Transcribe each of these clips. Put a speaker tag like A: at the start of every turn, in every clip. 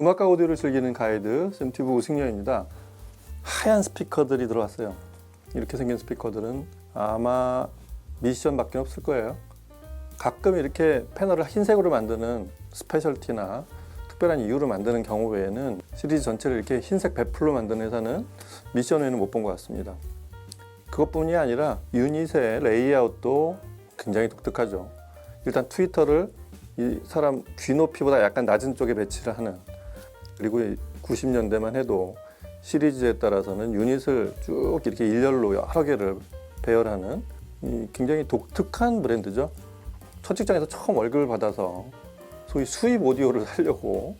A: 음악과 오디오를 즐기는 가이드 샘튜브 우승렬입니다. 하얀 스피커들이 들어왔어요. 이렇게 생긴 스피커들은 아마 미션밖에 없을 거예요. 가끔 이렇게 패널을 흰색으로 만드는 스페셜티나 특별한 이유로 만드는 경우 외에는 시리즈 전체를 이렇게 흰색 배플로 만드는 회사는 미션 외에는 못 본 것 같습니다. 그것뿐이 아니라 유닛의 레이아웃도 굉장히 독특하죠. 일단 트위터를 이 사람 귀 높이보다 약간 낮은 쪽에 배치를 하는, 그리고 90년대만 해도 시리즈에 따라서는 유닛을 쭉 이렇게 일렬로 여러 개를 배열하는 이 굉장히 독특한 브랜드죠. 첫 직장에서 처음 월급을 받아서 소위 수입 오디오를 사려고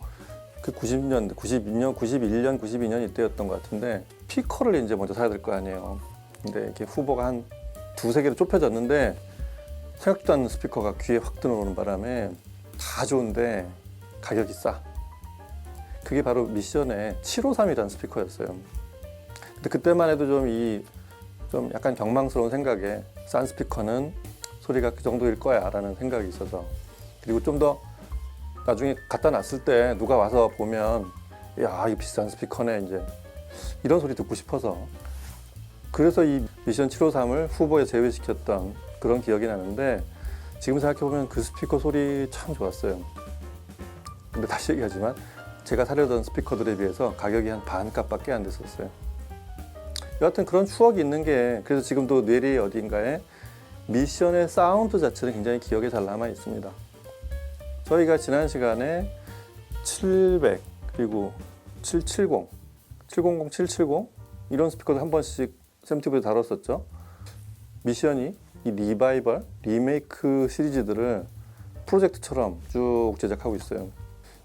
A: 그 90년대, 92년, 92년 이때였던 것 같은데 스피커를 이제 먼저 사야 될 거 아니에요. 근데 이렇게 후보가 한 두세 개로 좁혀졌는데 생각도 않는 스피커가 귀에 확 들어오는 바람에 다 좋은데 가격이 싸. 그게 바로 미션의 753이라는 스피커였어요. 근데 그때만 해도 좀 약간 경망스러운 생각에 싼 스피커는 소리가 그 정도일 거야 라는 생각이 있어서, 그리고 좀 더 나중에 갖다 놨을 때 누가 와서 보면 야, 이 비싼 스피커네 이제 이런 소리 듣고 싶어서, 그래서 이 미션 753을 후보에 제외시켰던 그런 기억이 나는데, 지금 생각해보면 그 스피커 소리 참 좋았어요. 근데 다시 얘기하지만 제가 사려던 스피커들에 비해서 가격이 한 반값밖에 안 됐었어요. 여하튼 그런 추억이 있는 게, 그래서 지금도 뇌리 어딘가에 미션의 사운드 자체는 굉장히 기억에 잘 남아 있습니다. 저희가 지난 시간에 700 그리고 770, 700, 770 이런 스피커도 한 번씩 샘튜브에 다뤘었죠. 미션이 이 리바이벌, 리메이크 시리즈들을 프로젝트처럼 쭉 제작하고 있어요.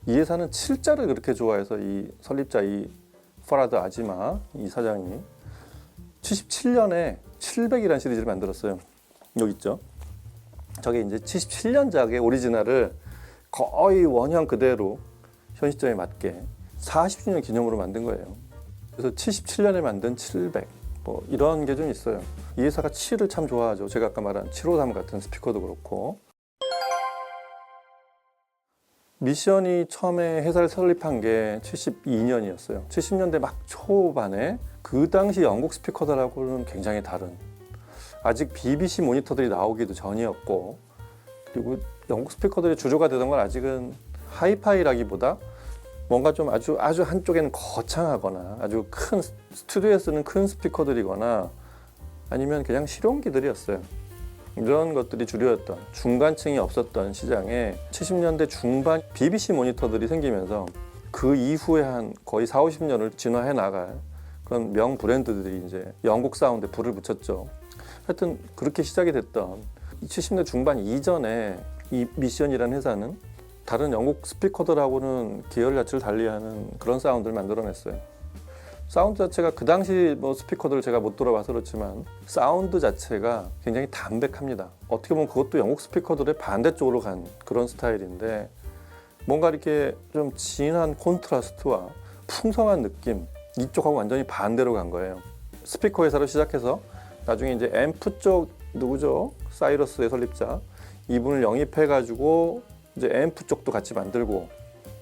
A: 이 회사는 7자를 그렇게 좋아해서 이 설립자 이 퍼라드 아지마 이 사장이 77년에 700이라는 시리즈를 만들었어요. 여기 있죠. 저게 이제 77년작의 오리지널을 거의 원형 그대로 현 시점에 맞게 40주년 기념으로 만든 거예요. 그래서 77년에 만든 700 뭐 이런 게 좀 있어요. 이 회사가 7을 참 좋아하죠. 제가 아까 말한 753 같은 스피커도 그렇고. 미션이 처음에 회사를 설립한 게 72년이었어요. 70년대 막 초반에 그 당시 영국 스피커들하고는 굉장히 다른, 아직 BBC 모니터들이 나오기도 전이었고, 그리고 영국 스피커들의 주조가 되던 건 아직은 하이파이라기보다 뭔가 좀 아주 한쪽에는 거창하거나 아주 큰 스튜디오에 쓰는 큰 스피커들이거나 아니면 그냥 실용기들이었어요. 이런 것들이 주류였던, 중간층이 없었던 시장에 70년대 중반 BBC 모니터들이 생기면서 그 이후에 한 거의 40, 50년을 진화해 나갈 그런 명 브랜드들이 이제 영국 사운드에 불을 붙였죠. 하여튼 그렇게 시작이 됐던 70년대 중반 이전에 이 미션이라는 회사는 다른 영국 스피커들하고는 계열 자체를 달리하는 그런 사운드를 만들어냈어요. 사운드 자체가 그 당시 뭐 스피커들을 제가 못 돌아봐서 그렇지만 사운드 자체가 굉장히 담백합니다. 어떻게 보면 그것도 영국 스피커들의 반대쪽으로 간 그런 스타일인데, 뭔가 이렇게 좀 진한 콘트라스트와 풍성한 느낌, 이쪽하고 완전히 반대로 간 거예요. 스피커 회사로 시작해서 나중에 이제 앰프 쪽 누구죠? 사이러스의 설립자, 이분을 영입해가지고 이제 앰프 쪽도 같이 만들고,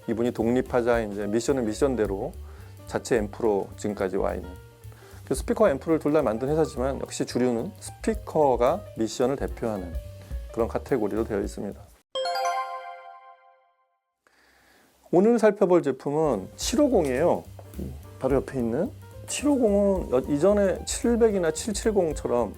A: 이분이 독립하자 이제 미션은 미션대로 자체 앰프로 지금까지 와 있는, 그 스피커 앰프를 둘 다 만든 회사지만 역시 주류는 스피커가 미션을 대표하는 그런 카테고리로 되어 있습니다. 오늘 살펴볼 제품은 750이에요. 바로 옆에 있는 750은 이전에 700이나 770처럼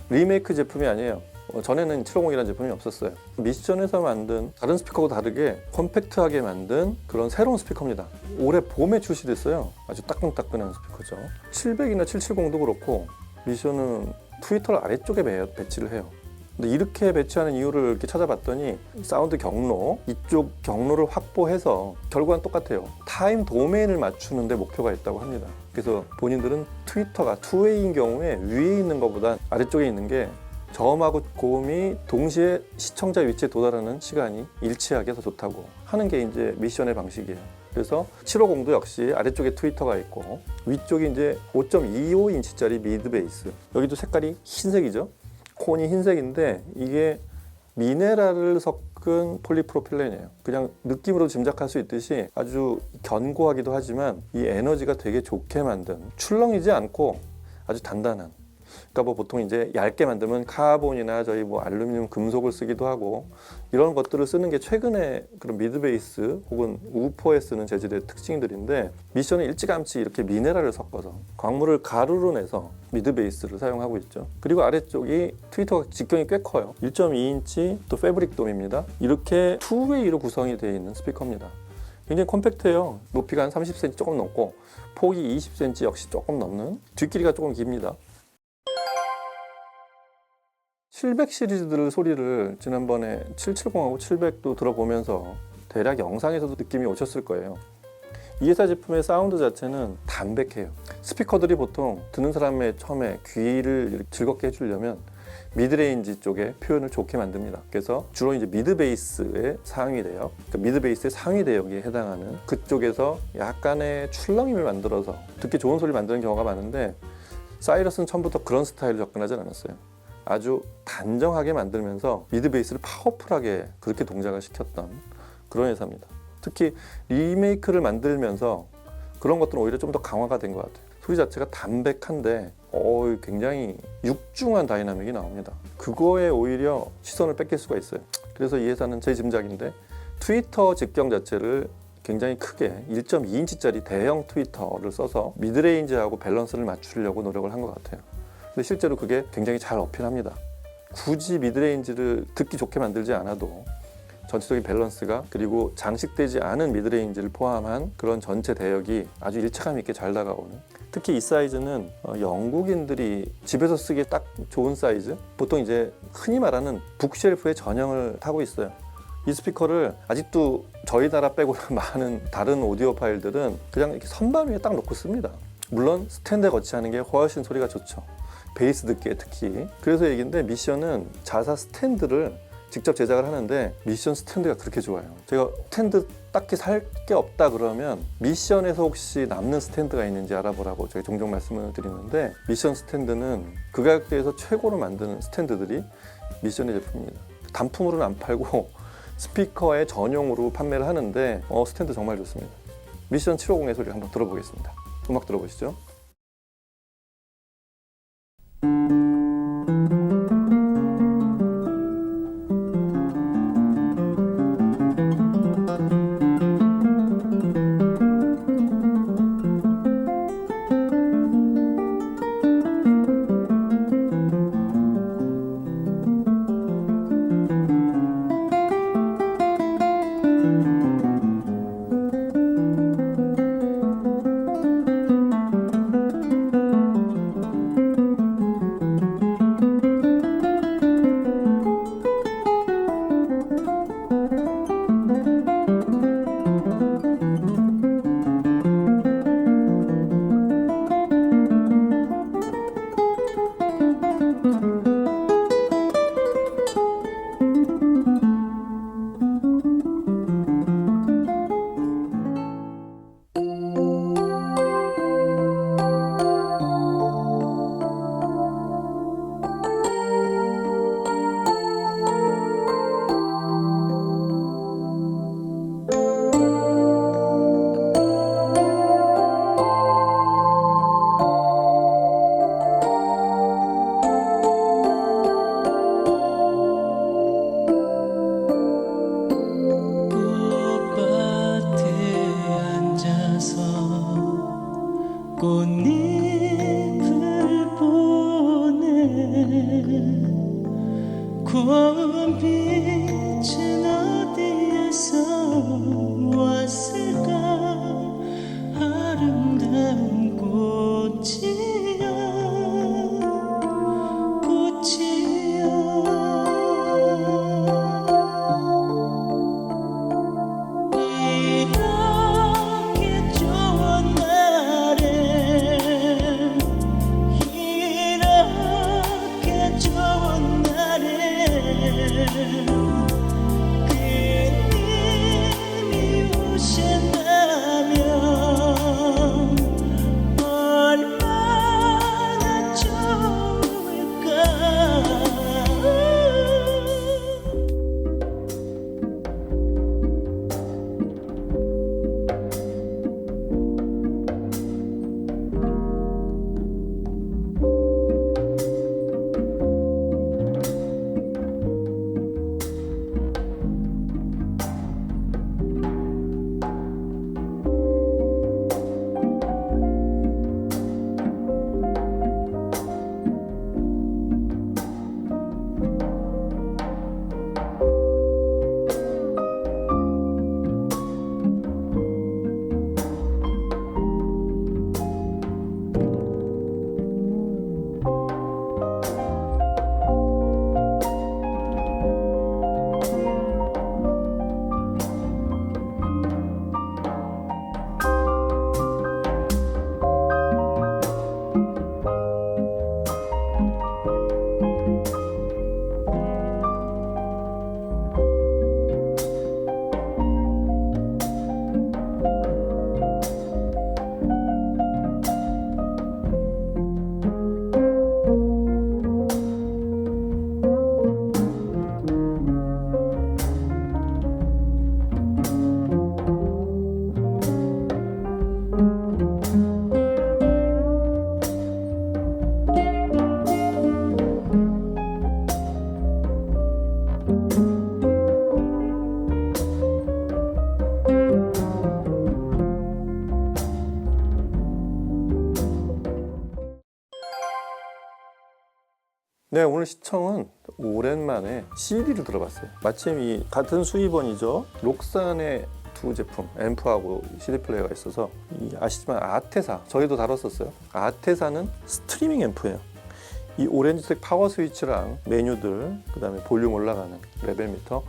A: 리메이크 제품이 아니에요. 전에는 750이라는 제품이 없었어요. 미션에서 만든 다른 스피커와 다르게 컴팩트하게 만든 그런 새로운 스피커입니다. 올해 봄에 출시됐어요. 아주 따끈따끈한 스피커죠. 700이나 770도 그렇고 미션은 트위터 아래쪽에 배치를 해요. 근데 이렇게 배치하는 이유를 이렇게 찾아봤더니 사운드 경로, 이쪽 경로를 확보해서 결과는 똑같아요. 타임 도메인을 맞추는 데 목표가 있다고 합니다. 그래서 본인들은 트위터가 투웨이인 경우에 위에 있는 것보다 아래쪽에 있는 게 저음하고 고음이 동시에 시청자 위치에 도달하는 시간이 일치하게 더 좋다고 하는 게 이제 미션의 방식이에요. 그래서 750도 역시 아래쪽에 트위터가 있고 위쪽이 이제 5.25인치짜리 미드 베이스. 여기도 색깔이 흰색이죠. 콘이 흰색인데 이게 미네랄을 끈 폴리프로필렌이에요. 그냥 느낌으로 짐작할 수 있듯이 아주 견고하기도 하지만 이 에너지가 되게 좋게 만든, 출렁이지 않고 아주 단단한, 그러니까 뭐 보통 이제 얇게 만들면 카본이나 저희 뭐 알루미늄 금속을 쓰기도 하고 이런 것들을 쓰는 게 최근에 그런 미드 베이스 혹은 우퍼에 쓰는 재질의 특징들인데, 미션은 일찌감치 이렇게 미네랄을 섞어서 광물을 가루로 내서 미드 베이스를 사용하고 있죠. 그리고 아래쪽이 트위터 직경이 꽤 커요. 1.2인치 또 패브릭 돔입니다. 이렇게 투웨이로 구성이 되어 있는 스피커입니다. 굉장히 컴팩트해요. 높이가 한 30cm 조금 넘고 폭이 20cm 역시 조금 넘는, 뒷길이가 조금 깁니다. 700 시리즈들 소리를 지난번에 770하고 700도 들어보면서 대략 영상에서도 느낌이 오셨을 거예요. 이 회사 제품의 사운드 자체는 담백해요. 스피커들이 보통 듣는 사람의 처음에 귀를 즐겁게 해주려면 미드레인지 쪽에 표현을 좋게 만듭니다. 그래서 주로 이제 미드 베이스의 상위 대역, 그러니까 미드 베이스의 상위 대역에 해당하는 그쪽에서 약간의 출렁임을 만들어서 듣기 좋은 소리를 만드는 경우가 많은데, 사이러스는 처음부터 그런 스타일로 접근하지 않았어요. 아주 단정하게 만들면서 미드 베이스를 파워풀하게 그렇게 동작을 시켰던 그런 회사입니다. 특히 리메이크를 만들면서 그런 것들은 오히려 좀 더 강화가 된 것 같아요. 소리 자체가 담백한데 굉장히 육중한 다이나믹이 나옵니다. 그거에 오히려 시선을 뺏길 수가 있어요. 그래서 이 회사는 제 짐작인데 트위터 직경 자체를 굉장히 크게 1.2인치짜리 대형 트위터를 써서 미드레인지하고 밸런스를 맞추려고 노력을 한 것 같아요. 근데 실제로 그게 굉장히 잘 어필합니다. 굳이 미드레인지를 듣기 좋게 만들지 않아도 전체적인 밸런스가, 그리고 장식되지 않은 미드레인지를 포함한 그런 전체 대역이 아주 일체감 있게 잘 다가오는, 특히 이 사이즈는 영국인들이 집에서 쓰기에 딱 좋은 사이즈, 보통 이제 흔히 말하는 북쉘프의 전형을 타고 있어요. 이 스피커를 아직도 저희 나라 빼고는 많은 다른 오디오 파일들은 그냥 이렇게 선반 위에 딱 놓고 씁니다. 물론 스탠드에 거치하는 게 훨씬 소리가 좋죠. 베이스 듣기에 특히. 그래서 얘기인데, 미션은 자사 스탠드를 직접 제작을 하는데 미션 스탠드가 그렇게 좋아요. 제가 스탠드 딱히 살 게 없다 그러면 미션에서 혹시 남는 스탠드가 있는지 알아보라고 제가 종종 말씀을 드리는데, 미션 스탠드는 그 가격대에서 최고로 만드는 스탠드들이 미션의 제품입니다. 단품으로는 안 팔고 스피커의 전용으로 판매를 하는데 스탠드 정말 좋습니다. 미션 750의 소리를 한번 들어보겠습니다. 음악 들어보시죠. 네, 오늘 시청은 오랜만에 CD를 들어봤어요. 마침 이 같은 수입원이죠. 록산의 두 제품, 앰프하고 CD 플레이어가 있어서 아시지만 아테사, 저희도 다뤘었어요. 아테사는 스트리밍 앰프예요. 이 오렌지색 파워 스위치랑 메뉴들, 그 다음에 볼륨 올라가는 레벨 미터,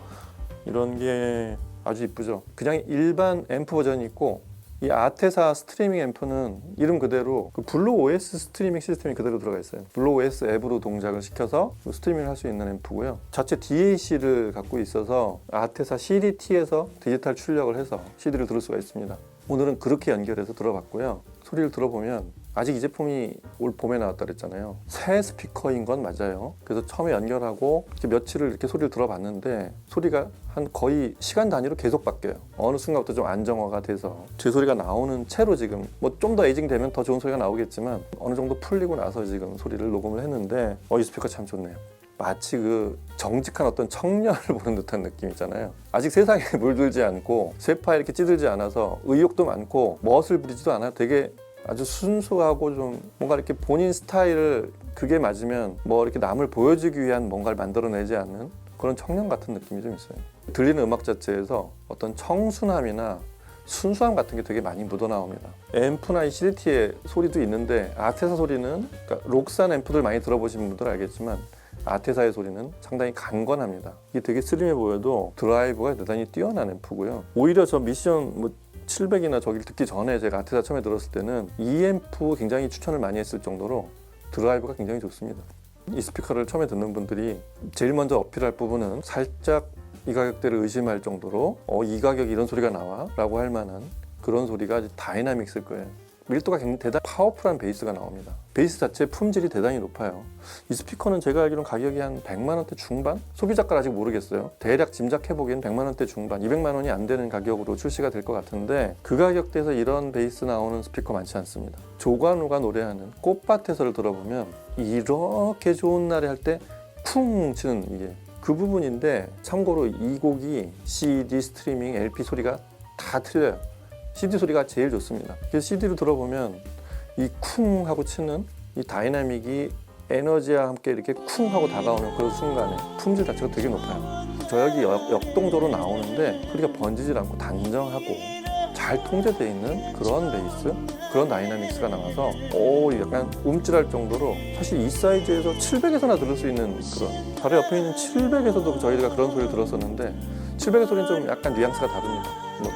A: 이런 게 아주 이쁘죠. 그냥 일반 앰프 버전이 있고, 이 아테사 스트리밍 앰프는 이름 그대로 그 블루 OS 스트리밍 시스템이 그대로 들어가 있어요. 블루 OS 앱으로 동작을 시켜서 스트리밍을 할 수 있는 앰프고요. 자체 DAC를 갖고 있어서 아테사 CDT에서 디지털 출력을 해서 CD를 들을 수가 있습니다. 오늘은 그렇게 연결해서 들어봤고요. 소리를 들어보면 아직 이 제품이 올 봄에 나왔다 그랬잖아요. 새 스피커인 건 맞아요. 그래서 처음에 연결하고 며칠을 이렇게 소리를 들어봤는데 소리가 한 거의 시간 단위로 계속 바뀌어요. 어느 순간부터 좀 안정화가 돼서 제 소리가 나오는 채로 지금 뭐 좀 더 에이징 되면 더 좋은 소리가 나오겠지만 어느 정도 풀리고 나서 지금 소리를 녹음을 했는데 이 스피커 참 좋네요. 마치 그 정직한 어떤 청년을 보는 듯한 느낌 있잖아요. 아직 세상에 물들지 않고 쇠파에 이렇게 찌들지 않아서 의욕도 많고 멋을 부리지도 않아요. 되게 아주 순수하고 좀 뭔가 이렇게 본인 스타일을 그게 맞으면 뭐 이렇게 남을 보여주기 위한 뭔가를 만들어내지 않는 그런 청년 같은 느낌이 좀 있어요. 들리는 음악 자체에서 어떤 청순함이나 순수함 같은 게 되게 많이 묻어나옵니다. 앰프나 이 CDT의 소리도 있는데 아테사 소리는 그러니까 록산 앰프들 많이 들어보신 분들 알겠지만 아테사의 소리는 상당히 강건합니다. 이게 되게 슬림해 보여도 드라이브가 대단히 뛰어난 앰프고요. 오히려 저 미션 700이나 저기를 듣기 전에 제가 아테사 처음에 들었을 때는 이 앰프 굉장히 추천을 많이 했을 정도로 드라이브가 굉장히 좋습니다. 이 스피커를 처음에 듣는 분들이 제일 먼저 어필할 부분은 살짝 이 가격대를 의심할 정도로 이 가격에 이런 소리가 나와? 라고 할 만한 그런 소리가 아주 다이나믹스일 거예요. 밀도가 굉장히 대단히 파워풀한 베이스가 나옵니다. 베이스 자체의 품질이 대단히 높아요. 이 스피커는 제가 알기로는 가격이 한 100만 원대 중반? 소비자가를 아직 모르겠어요. 대략 짐작해보기엔 100만 원대 중반, 200만 원이 안 되는 가격으로 출시가 될 것 같은데 그 가격대에서 이런 베이스 나오는 스피커 많지 않습니다. 조관우가 노래하는 꽃밭에서를 들어보면 이렇게 좋은 날에 할 때 쿵 치는 이게 그 부분인데 참고로 이 곡이 CD, 스트리밍, LP 소리가 다 틀려요. CD 소리가 제일 좋습니다. 그래서 CD를 들어보면 이 쿵 하고 치는 이 다이나믹이 에너지와 함께 이렇게 쿵 하고 다가오는 그런 순간에 품질 자체가 되게 높아요. 저역이 역동적으로 나오는데 소리가 번지질 않고 단정하고 잘 통제되어 있는 그런 베이스, 그런 다이나믹스가 나와서 약간 움찔할 정도로 사실 이 사이즈에서 700에서나 들을 수 있는 그런 바로 옆에 있는 700에서도 저희가 그런 소리를 들었었는데 700의 소리는 좀 약간 뉘앙스가 다릅니다.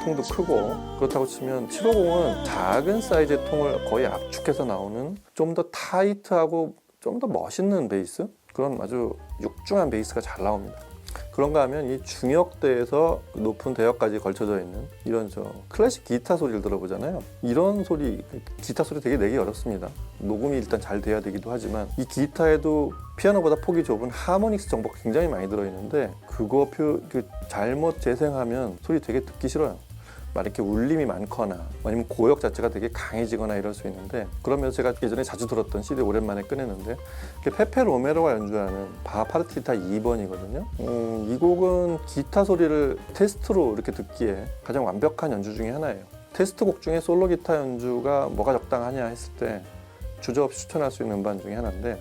A: 통도 크고 그렇다고 치면 750은 작은 사이즈의 통을 거의 압축해서 나오는 좀 더 타이트하고 좀 더 멋있는 베이스? 그런 아주 육중한 베이스가 잘 나옵니다. 그런가 하면 이 중역대에서 높은 대역까지 걸쳐져 있는 이런 클래식 기타 소리를 들어보잖아요. 이런 소리, 기타 소리 되게 내기 어렵습니다. 녹음이 일단 잘 돼야 되기도 하지만 이 기타에도 피아노보다 폭이 좁은 하모닉스 정보가 굉장히 많이 들어있는데 그거 잘못 재생하면 소리 되게 듣기 싫어요. 막 이렇게 울림이 많거나 아니면 고역 자체가 되게 강해지거나 이럴 수 있는데 그러면서 제가 예전에 자주 들었던 CD 오랜만에 꺼내는데 페페 로메로가 연주하는 바파르티타 2번이거든요. 이 곡은 기타 소리를 테스트로 이렇게 듣기에 가장 완벽한 연주 중에 하나예요. 테스트 곡 중에 솔로 기타 연주가 뭐가 적당하냐 했을 때 주저없이 추천할 수 있는 음반 중에 하나인데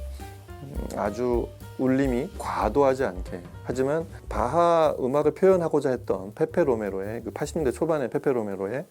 A: 아주 울림이 과도하지 않게 하지만 바하 음악을 표현하고자 했던 페페 로메로의 그 80년대 초반의 페페 로메로의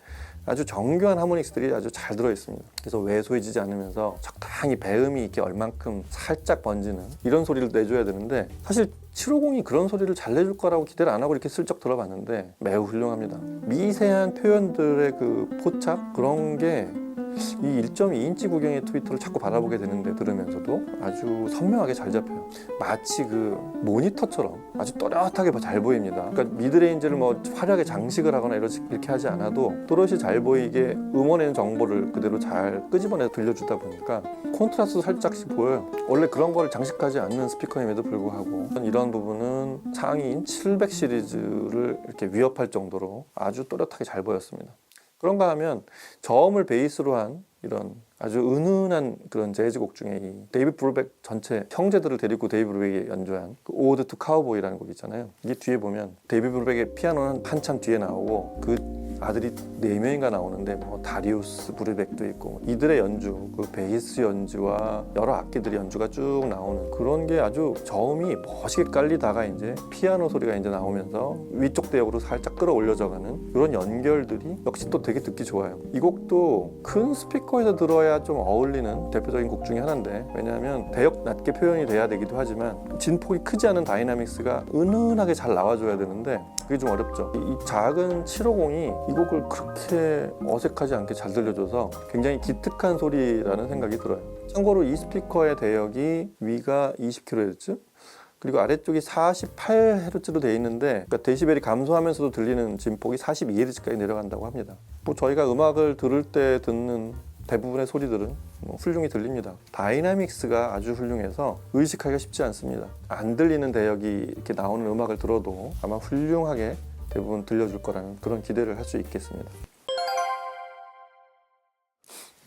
A: 아주 정교한 하모닉스들이 아주 잘 들어있습니다. 그래서 왜소해지지 않으면서 적당히 배음이 이렇게 얼만큼 살짝 번지는 이런 소리를 내줘야 되는데 사실 750이 그런 소리를 잘 내줄 거라고 기대를 안 하고 이렇게 슬쩍 들어봤는데 매우 훌륭합니다. 미세한 표현들의 그 포착 그런 게 이 1.2인치 구경의 트위터를 자꾸 바라보게 되는데 들으면서도 아주 선명하게 잘 잡혀요. 마치 그 모니터처럼 아주 또렷하게 잘 보입니다. 그러니까 미드레인지를 뭐 화려하게 장식을 하거나 이렇게 하지 않아도 또렷이 잘 보이게 음원에는 정보를 그대로 잘 끄집어내서 들려주다 보니까 콘트라스도 살짝씩 보여요. 원래 그런 거를 장식하지 않는 스피커임에도 불구하고 이런 부분은 상위인 700 시리즈를 이렇게 위협할 정도로 아주 또렷하게 잘 보였습니다. 그런가 하면 저음을 베이스로 한 이런 아주 은은한 그런 재즈곡 중에 이 데이비드 브루백 전체 형제들을 데리고 데이비드 브루백이 연주한 그 오드 투 카우보이라는 곡 있잖아요. 이게 뒤에 보면 데이비드 브루백의 피아노는 한참 뒤에 나오고 그 아들이 4명인가 나오는데 뭐 다리우스 브르벡도 있고 이들의 연주, 그 베이스 연주와 여러 악기들의 연주가 쭉 나오는 그런 게 아주 저음이 멋있게 깔리다가 이제 피아노 소리가 이제 나오면서 위쪽 대역으로 살짝 끌어올려져가는 이런 연결들이 역시 또 되게 듣기 좋아요. 이 곡도 큰 스피커에서 들어야 좀 어울리는 대표적인 곡 중에 하나인데, 왜냐하면 대역 낮게 표현이 돼야 되기도 하지만 진폭이 크지 않은 다이나믹스가 은은하게 잘 나와줘야 되는데 그게 좀 어렵죠. 이 작은 750이 이 곡을 그렇게 어색하지 않게 잘 들려줘서 굉장히 기특한 소리라는 생각이 들어요. 참고로 이 스피커의 대역이 위가 20kHz 그리고 아래쪽이 48Hz로 되어 있는데, 그러니까 데시벨이 감소하면서도 들리는 진폭이 42Hz까지 내려간다고 합니다. 뭐 저희가 음악을 들을 때 듣는 대부분의 소리들은 훌륭히 들립니다. 다이나믹스가 아주 훌륭해서 의식하기가 쉽지 않습니다. 안 들리는 대역이 이렇게 나오는 음악을 들어도 아마 훌륭하게 대부분 들려줄 거라는 그런 기대를 할 수 있겠습니다.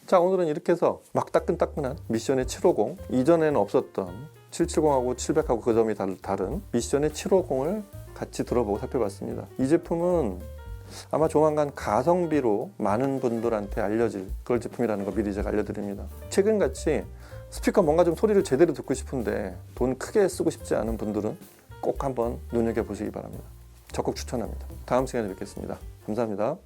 A: 자, 오늘은 이렇게 해서 막 따끈따끈한 미션의 750, 이전에는 없었던 770하고 700하고 그 점이 다른 미션의 750을 같이 들어보고 살펴봤습니다. 이 제품은 아마 조만간 가성비로 많은 분들한테 알려질 그런 제품이라는 거 미리 제가 알려드립니다. 최근같이 스피커 뭔가 좀 소리를 제대로 듣고 싶은데 돈 크게 쓰고 싶지 않은 분들은 꼭 한번 눈여겨보시기 바랍니다. 적극 추천합니다. 다음 시간에 뵙겠습니다. 감사합니다.